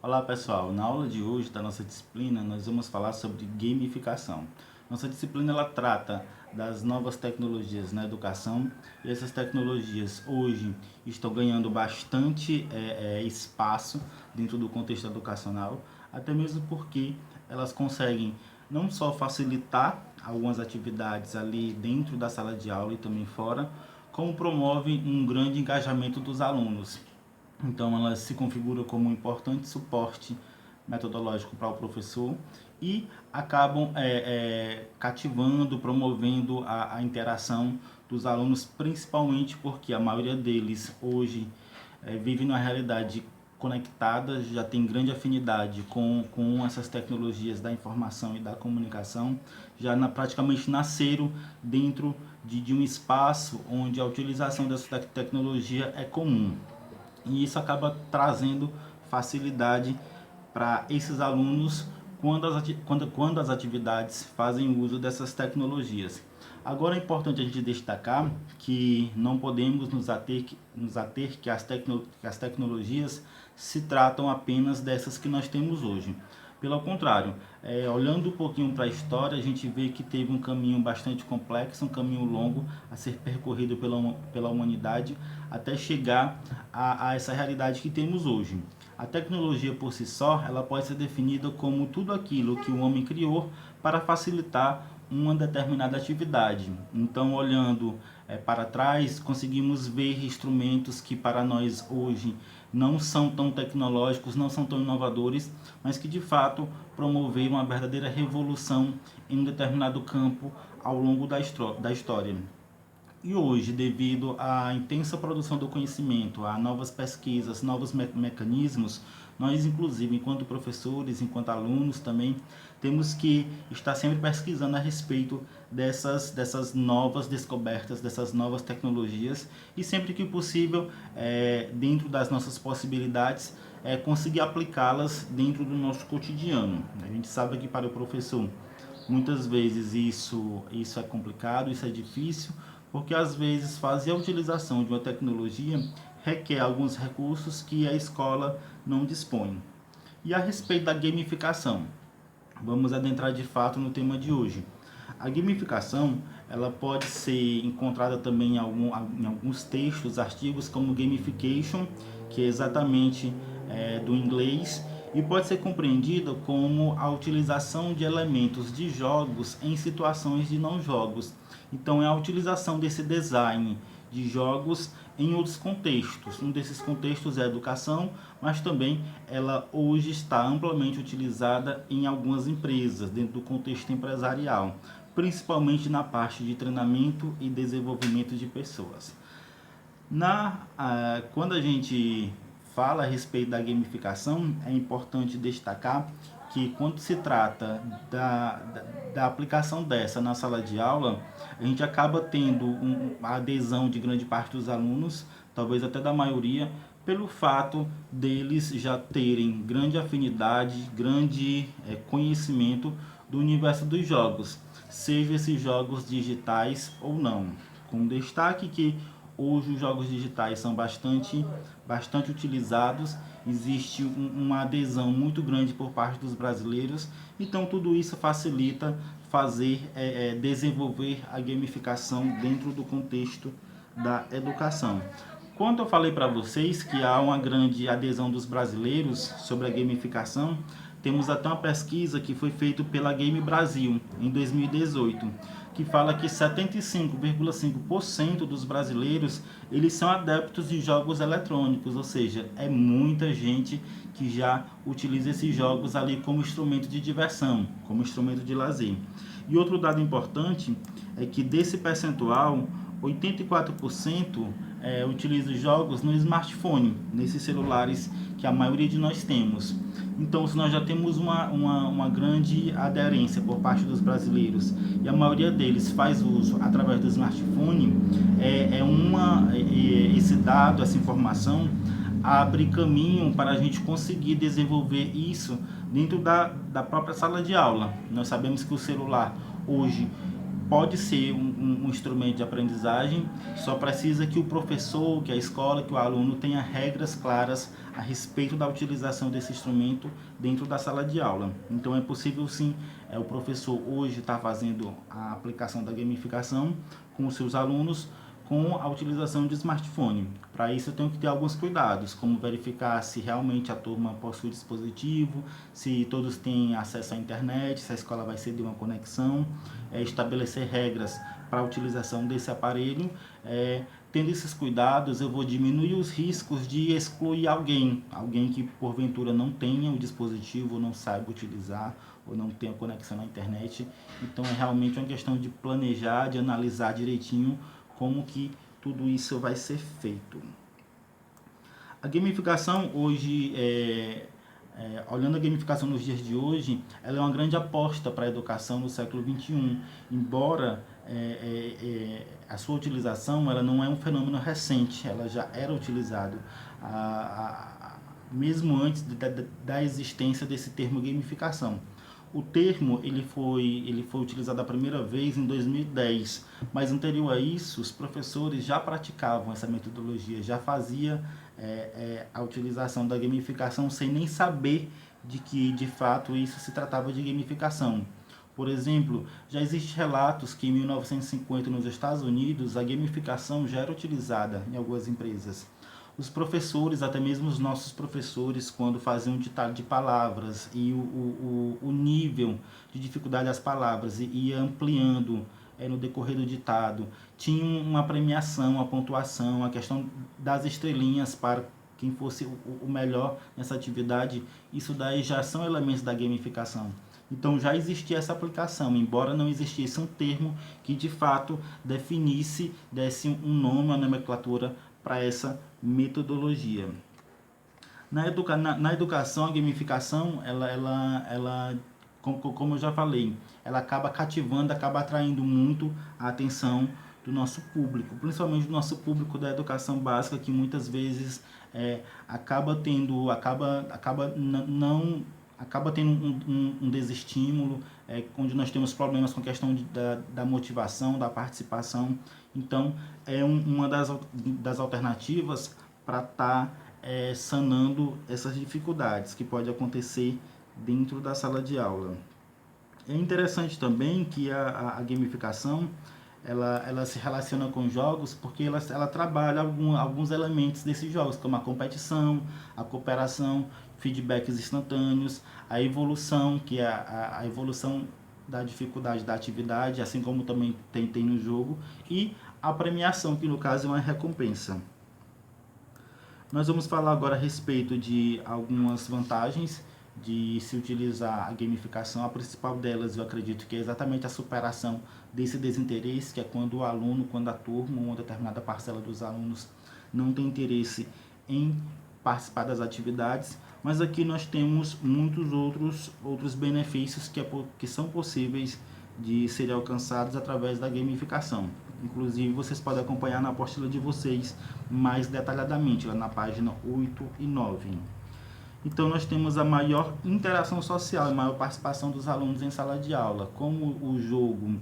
Olá pessoal, na aula de hoje da nossa disciplina nós vamos falar sobre gamificação. Nossa disciplina ela trata das novas tecnologias na educação e essas tecnologias hoje estão ganhando bastante espaço dentro do contexto educacional, até mesmo porque elas conseguem não só facilitar algumas atividades ali dentro da sala de aula e também fora, como promovem um grande engajamento dos alunos. Então, ela se configura como um importante suporte metodológico para o professor e acabam cativando, promovendo a interação dos alunos, principalmente porque a maioria deles hoje vive numa realidade conectada, já tem grande afinidade com essas tecnologias da informação e da comunicação, praticamente nasceram dentro de um espaço onde a utilização dessa tecnologia é comum. E isso acaba trazendo facilidade para esses alunos quando as atividades fazem uso dessas tecnologias. Agora é importante a gente destacar que não podemos nos ater que as tecnologias se tratam apenas dessas que nós temos hoje. Pelo contrário, olhando um pouquinho para a história, a gente vê que teve um caminho bastante complexo, um caminho longo a ser percorrido pela humanidade até chegar a essa realidade que temos hoje. A tecnologia por si só, ela pode ser definida como tudo aquilo que o homem criou para facilitar uma determinada atividade. Então, olhando para trás, conseguimos ver instrumentos que para nós hoje não são tão tecnológicos, não são tão inovadores, mas que de fato promoveram uma verdadeira revolução em um determinado campo ao longo da história. E hoje, devido à intensa produção do conhecimento, a novas pesquisas, novos mecanismos, nós, inclusive, enquanto professores, enquanto alunos também, temos que estar sempre pesquisando a respeito dessas novas descobertas, dessas novas tecnologias e sempre que possível, dentro das nossas possibilidades, conseguir aplicá-las dentro do nosso cotidiano. A gente sabe que para o professor, muitas vezes isso é complicado, isso é difícil, porque às vezes fazer a utilização de uma tecnologia requer alguns recursos que a escola não dispõe. E a respeito da gamificação, vamos adentrar de fato no tema de hoje. A gamificação ela pode ser encontrada também em alguns textos, artigos como gamification, que é exatamente do inglês, e pode ser compreendida como a utilização de elementos de jogos em situações de não jogos. Então, é a utilização desse design de jogos em outros contextos. Um desses contextos é a educação, mas também ela hoje está amplamente utilizada em algumas empresas, dentro do contexto empresarial, principalmente na parte de treinamento e desenvolvimento de pessoas. Quando a gente fala a respeito da gamificação, é importante destacar que quando se trata da aplicação dessa na sala de aula, a gente acaba tendo a adesão de grande parte dos alunos, talvez até da maioria, pelo fato deles já terem grande afinidade, grande conhecimento do universo dos jogos, seja esses jogos digitais ou não. Com destaque que hoje os jogos digitais são bastante utilizados, existe uma adesão muito grande por parte dos brasileiros, então tudo isso facilita desenvolver a gamificação dentro do contexto da educação. Quando eu falei para vocês que há uma grande adesão dos brasileiros sobre a gamificação, temos até uma pesquisa que foi feita pela Game Brasil em 2018, que fala que 75,5% dos brasileiros eles são adeptos de jogos eletrônicos, ou seja, é muita gente que já utiliza esses jogos ali como instrumento de diversão, como instrumento de lazer. E outro dado importante é que desse percentual, 84% utiliza jogos no smartphone, nesses celulares que a maioria de nós temos. Então, se nós já temos uma grande aderência por parte dos brasileiros e a maioria deles faz uso através do smartphone, esse dado, essa informação abre caminho para a gente conseguir desenvolver isso dentro da própria sala de aula. Nós sabemos que o celular hoje pode ser um instrumento de aprendizagem, só precisa que o professor, que a escola, que o aluno tenha regras claras a respeito da utilização desse instrumento dentro da sala de aula. Então é possível sim, o professor hoje está fazendo a aplicação da gamificação com os seus alunos com a utilização de smartphone. Para isso eu tenho que ter alguns cuidados, como verificar se realmente a turma possui dispositivo, se todos têm acesso à internet, se a escola vai ceder uma conexão, estabelecer regras para a utilização desse aparelho. Tendo esses cuidados, eu vou diminuir os riscos de excluir alguém que porventura não tenha o dispositivo, não saiba utilizar ou não tenha conexão na internet. Então é realmente uma questão de planejar, de analisar direitinho como que tudo isso vai ser feito. A gamificação hoje, olhando a gamificação nos dias de hoje, ela é uma grande aposta para a educação no século XXI, embora a sua utilização ela não é um fenômeno recente, ela já era utilizada mesmo antes da existência desse termo gamificação. O termo ele foi utilizado a primeira vez em 2010, mas anterior a isso, os professores já praticavam essa metodologia, já fazia a utilização da gamificação sem nem saber de que, de fato, isso se tratava de gamificação. Por exemplo, já existem relatos que em 1950, nos Estados Unidos, a gamificação já era utilizada em algumas empresas. Os professores, até mesmo os nossos professores, quando faziam um ditado de palavras e o nível de dificuldade das palavras ia ampliando no decorrer do ditado, tinha uma premiação, uma pontuação, a questão das estrelinhas para quem fosse o melhor nessa atividade. Isso daí já são elementos da gamificação. Então já existia essa aplicação, embora não existisse um termo que de fato definisse, desse um nome, uma nomenclatura para essa metodologia. Na educação, a gamificação, ela como eu já falei, ela acaba cativando, acaba atraindo muito a atenção do nosso público, principalmente do nosso público da educação básica, que muitas vezes acaba tendo um desestímulo, onde nós temos problemas com a questão da motivação, da participação. Então, é uma das alternativas para estar sanando essas dificuldades que pode acontecer dentro da sala de aula. É interessante também que a gamificação ela se relaciona com jogos porque ela trabalha alguns elementos desses jogos, como a competição, a cooperação, feedbacks instantâneos, a evolução, que é a evolução da dificuldade da atividade, assim como também tem no jogo, e a premiação, que no caso é uma recompensa. Nós vamos falar agora a respeito de algumas vantagens de se utilizar a gamificação. A principal delas, eu acredito que é exatamente a superação desse desinteresse, que é quando o aluno, quando a turma, uma determinada parcela dos alunos não tem interesse em participar das atividades. Mas aqui nós temos muitos outros benefícios que são possíveis de serem alcançados através da gamificação. Inclusive, vocês podem acompanhar na apostila de vocês mais detalhadamente, lá na página 8 e 9. Então, nós temos a maior interação social e maior participação dos alunos em sala de aula. Como o jogo,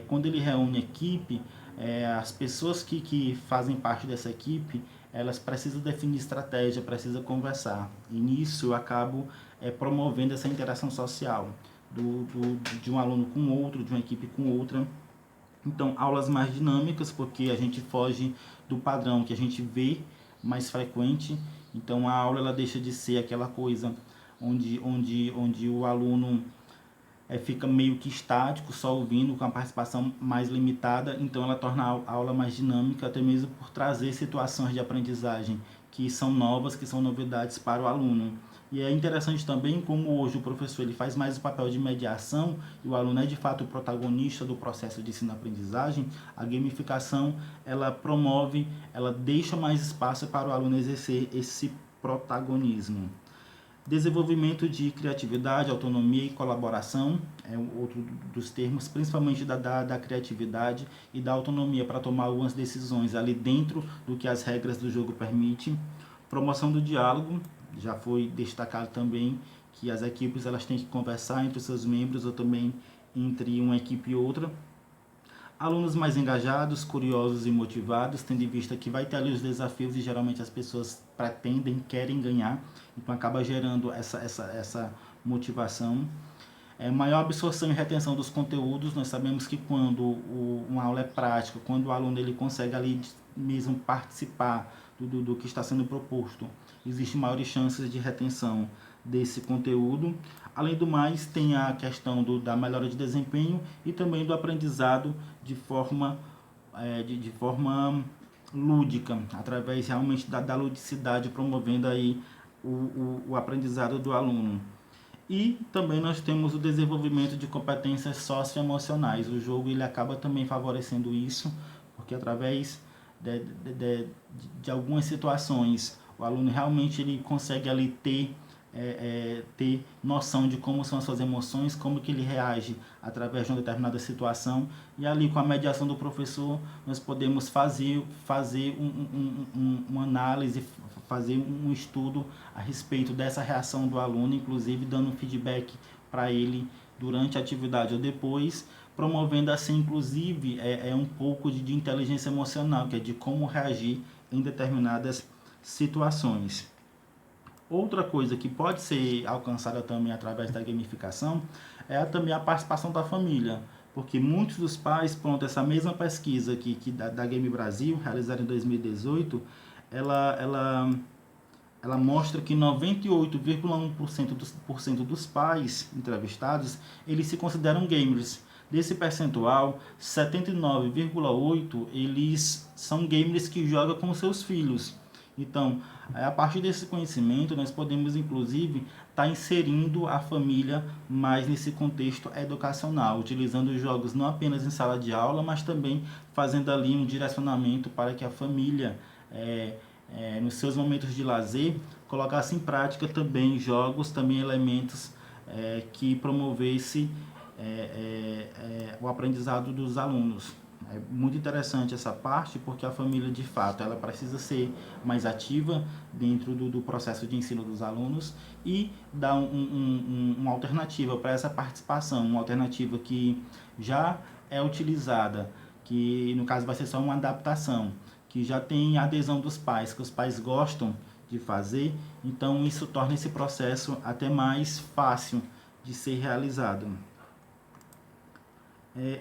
quando ele reúne equipe, as pessoas que fazem parte dessa equipe, elas precisam definir estratégia, precisam conversar. E nisso eu acabo promovendo essa interação social de um aluno com outro, de uma equipe com outra. Então, aulas mais dinâmicas, porque a gente foge do padrão que a gente vê mais frequente. Então, a aula ela deixa de ser aquela coisa onde o aluno fica meio que estático, só ouvindo, com a participação mais limitada. Então, ela torna a aula mais dinâmica, até mesmo por trazer situações de aprendizagem que são novas, que são novidades para o aluno. E é interessante também como hoje o professor ele faz mais o papel de mediação e o aluno é de fato o protagonista do processo de ensino-aprendizagem. A gamificação ela promove, ela deixa mais espaço para o aluno exercer esse protagonismo. Desenvolvimento de criatividade, autonomia e colaboração é outro dos termos, principalmente da criatividade e da autonomia para tomar algumas decisões ali dentro do que as regras do jogo permitem. Promoção do diálogo, já foi destacado também que as equipes elas têm que conversar entre os seus membros ou também entre uma equipe e outra. Alunos mais engajados, curiosos e motivados, tendo em vista que vai ter ali os desafios e geralmente as pessoas pretendem, querem ganhar, então acaba gerando essa motivação. Maior absorção e retenção dos conteúdos. Nós sabemos que quando uma aula é prática, quando o aluno ele consegue ali mesmo participar do que está sendo proposto, existem maiores chances de retenção desse conteúdo. Além do mais, tem a questão da melhora de desempenho e também do aprendizado de forma lúdica, através realmente da ludicidade, promovendo aí o aprendizado do aluno. E também nós temos o desenvolvimento de competências socioemocionais. O jogo ele acaba também favorecendo isso, porque através de algumas situações o aluno realmente ele consegue ali ter noção de como são as suas emoções, como que ele reage através de uma determinada situação, e ali com a mediação do professor nós podemos fazer uma análise, fazer um estudo a respeito dessa reação do aluno, inclusive dando um feedback para ele durante a atividade ou depois, promovendo assim inclusive um pouco de inteligência emocional, que é de como reagir em determinadas situações. Outra coisa que pode ser alcançada também através da gamificação é também a participação da família, porque muitos dos pais, pronto, essa mesma pesquisa que da Game Brasil, realizada em 2018, ela mostra que 98,1% dos pais entrevistados, eles se consideram gamers. Desse percentual, 79,8% eles são gamers que jogam com seus filhos. Então, a partir desse conhecimento, nós podemos, inclusive, estar inserindo a família mais nesse contexto educacional, utilizando os jogos não apenas em sala de aula, mas também fazendo ali um direcionamento para que a família, nos seus momentos de lazer, colocasse em prática também jogos, também elementos que promovesse o aprendizado dos alunos. É muito interessante essa parte, porque a família, de fato, ela precisa ser mais ativa dentro do processo de ensino dos alunos e dar uma alternativa para essa participação, uma alternativa que já é utilizada, que no caso vai ser só uma adaptação, que já tem adesão dos pais, que os pais gostam de fazer, então isso torna esse processo até mais fácil de ser realizado.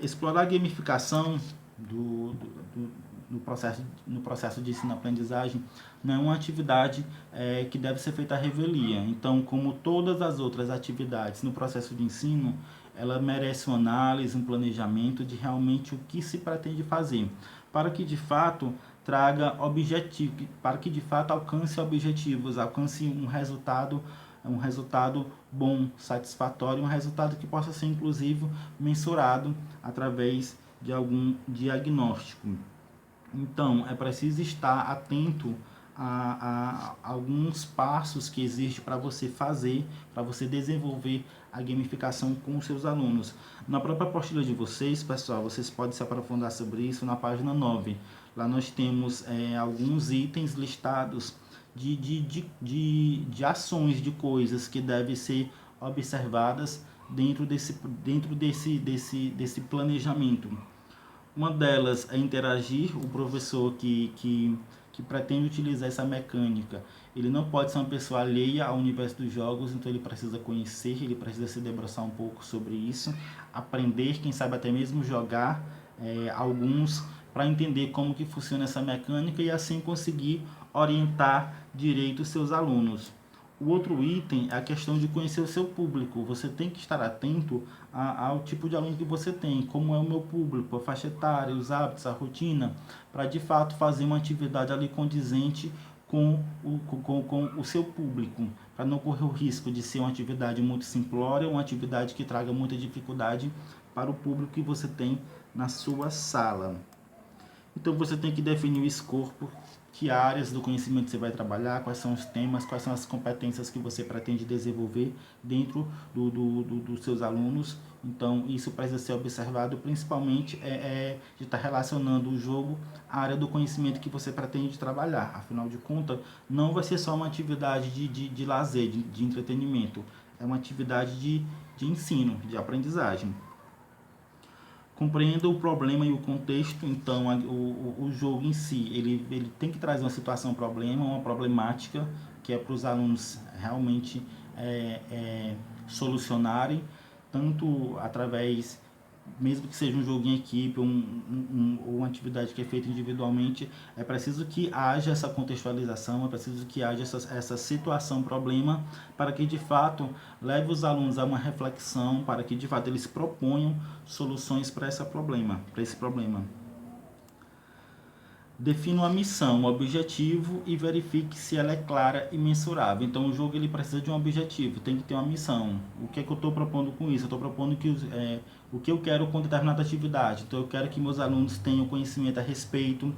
Explorar a gamificação no processo de ensino-aprendizagem não é uma atividade que deve ser feita à revelia. Então, como todas as outras atividades no processo de ensino, ela merece uma análise, um planejamento de realmente o que se pretende fazer, para que de fato traga objetivo, para que de fato alcance objetivos, alcance um resultado bom, satisfatório, um resultado que possa ser inclusive mensurado através de algum diagnóstico. Então, é preciso estar atento a alguns passos que existem para você fazer, para você desenvolver a gamificação com os seus alunos. Na própria apostila de vocês, pessoal, vocês podem se aprofundar sobre isso na página 9. Lá nós temos alguns itens listados de ações, de coisas que devem ser observadas dentro desse planejamento. Uma delas é interagir. O professor que pretende utilizar essa mecânica, ele não pode ser uma pessoa alheia ao universo dos jogos, então ele precisa conhecer, ele precisa se debruçar um pouco sobre isso, aprender, quem sabe até mesmo jogar alguns, para entender como que funciona essa mecânica e assim conseguir orientar direito os seus alunos. O outro item é a questão de conhecer o seu público. Você tem que estar atento ao tipo de aluno que você tem, como é o meu público, a faixa etária, os hábitos, a rotina, para de fato fazer uma atividade ali condizente com o seu público, para não correr o risco de ser uma atividade muito simplória, uma atividade que traga muita dificuldade para o público que você tem na sua sala. Então você tem que definir o escopo, que áreas do conhecimento você vai trabalhar, quais são os temas, quais são as competências que você pretende desenvolver dentro dos seus alunos. Então isso precisa ser observado, principalmente de estar relacionando o jogo à área do conhecimento que você pretende trabalhar. Afinal de contas, não vai ser só uma atividade de lazer, de entretenimento, é uma atividade de ensino, de aprendizagem. Compreenda o problema e o contexto. Então o jogo em si, ele tem que trazer uma situação problema, uma problemática, que é para os alunos realmente solucionarem, tanto através, mesmo que seja um jogo em equipe, ou uma atividade que é feita individualmente, é preciso que haja essa contextualização, é preciso que haja essa situação problema, para que de fato leve os alunos a uma reflexão, para que de fato eles proponham soluções para esse problema. Defina uma missão, um objetivo e verifique se ela é clara e mensurável. Então o jogo ele precisa de um objetivo, tem que ter uma missão. O que é que eu estou propondo com isso? Eu estou propondo que o que eu quero com determinada atividade. Então eu quero que meus alunos tenham conhecimento a respeito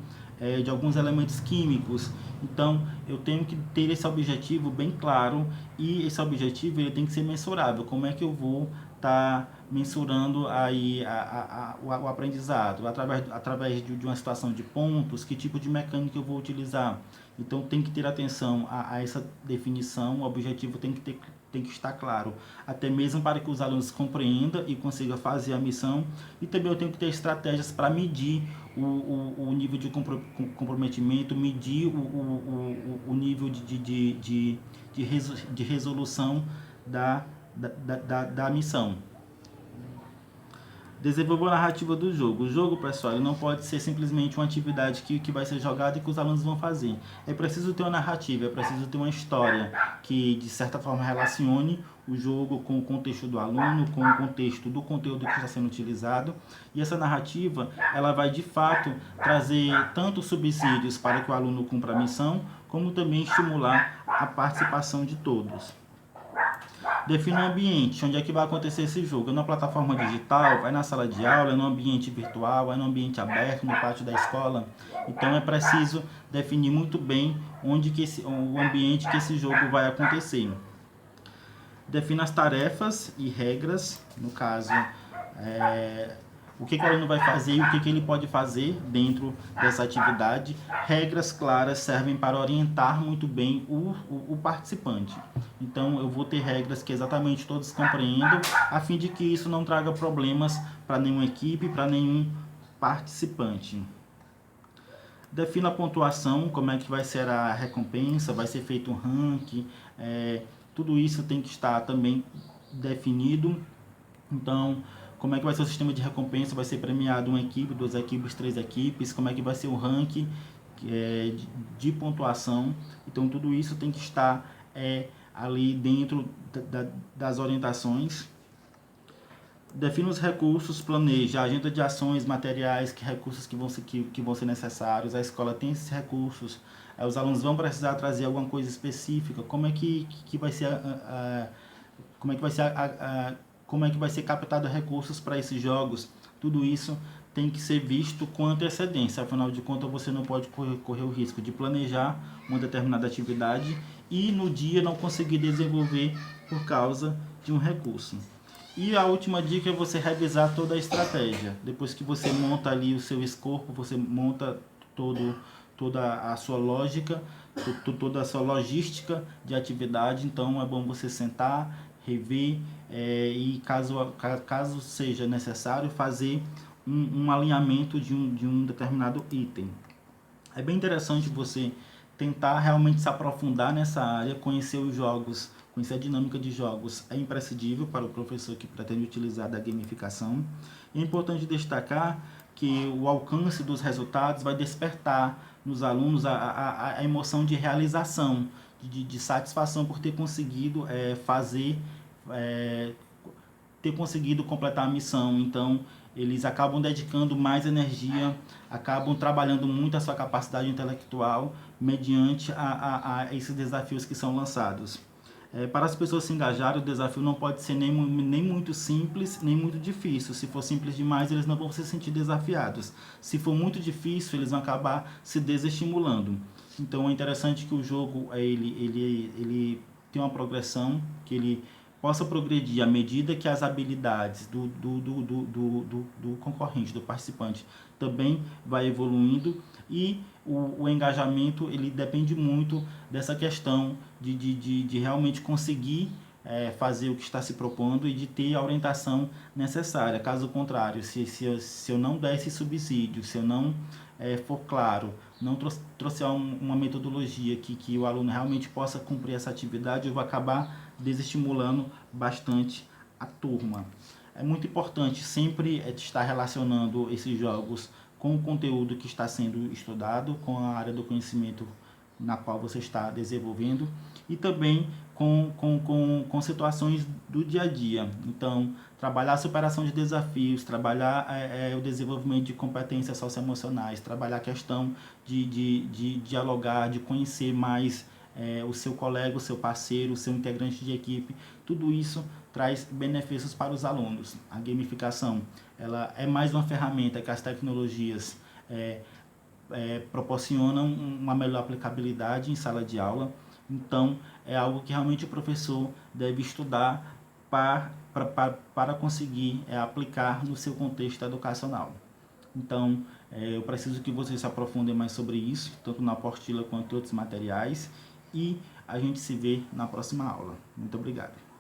de alguns elementos químicos. Então eu tenho que ter esse objetivo bem claro, e esse objetivo ele tem que ser mensurável. Como é que eu vou estar mensurando aí o aprendizado? Através de uma situação de pontos, que tipo de mecânica eu vou utilizar? Então tem que ter atenção a essa definição. O objetivo tem que estar claro, até mesmo para que os alunos compreendam e consigam fazer a missão. E também eu tenho que ter estratégias para medir o nível de comprometimento, medir o nível de resolução da missão. Desenvolver a narrativa do jogo. O jogo, pessoal, ele não pode ser simplesmente uma atividade que vai ser jogada e que os alunos vão fazer. É preciso ter uma narrativa, é preciso ter uma história que, de certa forma, relacione o jogo com o contexto do aluno, com o contexto do conteúdo que está sendo utilizado. E essa narrativa, ela vai, de fato, trazer tanto subsídios para que o aluno cumpra a missão, como também estimular a participação de todos. Defina um ambiente, onde é que vai acontecer esse jogo. É numa plataforma digital, vai na sala de aula, é num ambiente virtual, é num ambiente aberto, no pátio da escola. Então é preciso definir muito bem o ambiente que esse jogo vai acontecer. Defina as tarefas e regras, no caso, o que o aluno vai fazer e o que ele pode fazer dentro dessa atividade. Regras claras servem para orientar muito bem o participante. Então eu vou ter regras que exatamente todos compreendam, a fim de que isso não traga problemas para nenhuma equipe, para nenhum participante. Defina a pontuação, como é que vai ser a recompensa, vai ser feito um ranking, tudo isso tem que estar também definido. Então, como é que vai ser o sistema de recompensa? Vai ser premiado uma equipe, 2 equipes, 3 equipes? Como é que vai ser o ranking de pontuação? Então, tudo isso tem que estar ali dentro das orientações. Defina os recursos, planeja a agenda de ações, materiais, recursos que vão ser necessários. A escola tem esses recursos. Os alunos vão precisar trazer alguma coisa específica. Como é que vai ser como é que vai ser captado recursos para esses jogos? Tudo isso tem que ser visto com antecedência. Afinal de contas, você não pode correr o risco de planejar uma determinada atividade e no dia não conseguir desenvolver por causa de um recurso. E a última dica é você revisar toda a estratégia. Depois que você monta ali o seu escopo, você monta toda a sua lógica, toda a sua logística de atividade. Então é bom você sentar, rever e caso seja necessário fazer um alinhamento de um determinado item. É bem interessante você tentar realmente se aprofundar nessa área, conhecer os jogos, conhecer a dinâmica de jogos é imprescindível para o professor que pretende utilizar da gamificação. É importante destacar que o alcance dos resultados vai despertar nos alunos a emoção de realização, de satisfação por ter conseguido ter conseguido completar a missão. Então eles acabam dedicando mais energia, acabam trabalhando muito a sua capacidade intelectual mediante a esses desafios que são lançados. Para as pessoas se engajarem, o desafio não pode ser nem muito simples, nem muito difícil. Se for simples demais, eles não vão se sentir desafiados. Se for muito difícil, eles vão acabar se desestimulando. Então é interessante que o jogo ele tem uma progressão, que ele possa progredir à medida que as habilidades do concorrente, do participante, também vai evoluindo, e o engajamento ele depende muito dessa questão de realmente conseguir fazer o que está se propondo e de ter a orientação necessária. Caso contrário, se eu não der esse subsídio, se eu não for claro, não trouxer uma metodologia que o aluno realmente possa cumprir essa atividade, eu vou acabar desestimulando bastante a turma. É muito importante sempre estar relacionando esses jogos com o conteúdo que está sendo estudado, com a área do conhecimento na qual você está desenvolvendo e também com situações do dia a dia. Então, trabalhar a superação de desafios, trabalhar o desenvolvimento de competências socioemocionais, trabalhar a questão de dialogar, de conhecer mais o seu colega, o seu parceiro, o seu integrante de equipe. Tudo isso traz benefícios para os alunos. A gamificação ela é mais uma ferramenta que as tecnologias proporcionam uma melhor aplicabilidade em sala de aula. Então, é algo que realmente o professor deve estudar para conseguir aplicar no seu contexto educacional. Então, eu preciso que vocês se aprofundem mais sobre isso, tanto na apostila quanto em outros materiais, e a gente se vê na próxima aula. Muito obrigado.